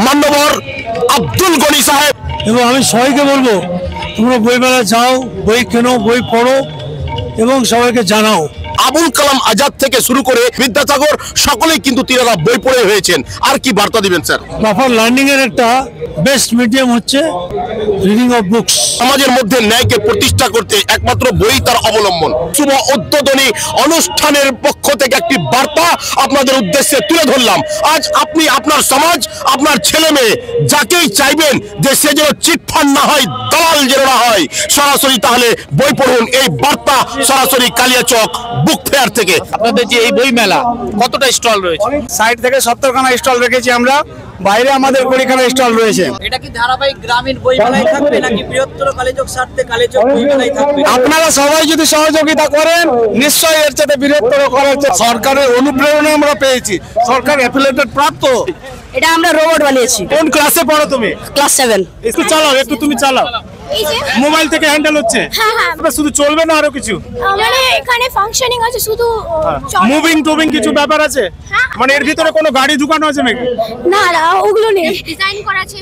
মান্যবর আব্দুল গনি সাহেব। এবং আমি সবাইকে বলবো, তোমরা বইমেলা যাও, বই কেনো, বই পড়ো এবং সবাইকে জানাও। আবুল কালাম আজাদ থেকে শুরু করে বিদ্যাসাগর সকলেই কিন্তু তিনারা বই পড়ে হয়েছেন। আর কি বার্তা দিবেন স্যার? প্রপার লার্নিং এর একটা বেস্ট মিডিয়াম হচ্ছে রিডিং অফ বুকস। সমাজের মধ্যে ন্যায়কে প্রতিষ্ঠা করতে একমাত্র বই তার অবলম্বন। শুভ উদ্বোধনী অনুষ্ঠানের পক্ষ থেকে একটি বার্তা আপনাদের উদ্দেশ্যে তুলে ধরলাম। আজ আপনি আপনার সমাজ, আপনার ছেলে মেয়ে যাকেই চাইবেন যে সে যেন চিটফান্ড না হয়, দালাল যেন না হয়, সরাসরি তাহলে বই পড়ুন। এই বার্তা সরাসরি কালিয়াচক বুক ফেয়ার থেকে। আপনাদের যে এই বই মেলা কতটা স্টল রয়েছে? 60 থেকে 70খানা স্টল রেখেছি আমরা, বাইরে আমাদের 20খানা স্টল রয়েছে। এটা কি ধারাবাহিক গ্রামীণ বই মেলাই থাকবে নাকি বৃহত্তর কালিয়াচক স্বার্থে কালিয়াচক বই মেলাই থাকবে? আপনারা সবাই যদি সহযোগিতা করেন নিশ্চয়ই এর সাথে বৃহত্তর করার সরকারের অনুপ্রেরণা আমরা পেয়েছি, সরকার অ্যাফিলিয়েটেড প্রাপ্ত। এটা আমরা রোবট বানিয়েছি। কোন ক্লাসে পড়ো তুমি? ক্লাস 7। একটু চালাও, একটু তুমি চালাও। এই যে মোবাইল থেকে হ্যান্ডেল হচ্ছে? হ্যাঁ হ্যাঁ, শুধু চলবে না আরো কিছু? মানে এখানে ফাংশনিং আছে শুধু মুভিং টুভিং কিছু ব্যাপার আছে? হ্যাঁ। মানে এর ভিতরে কোনো গাড়ি ঢুকানো আছে নাকি? না না, ওগুলো নেই, ডিজাইন করা আছে।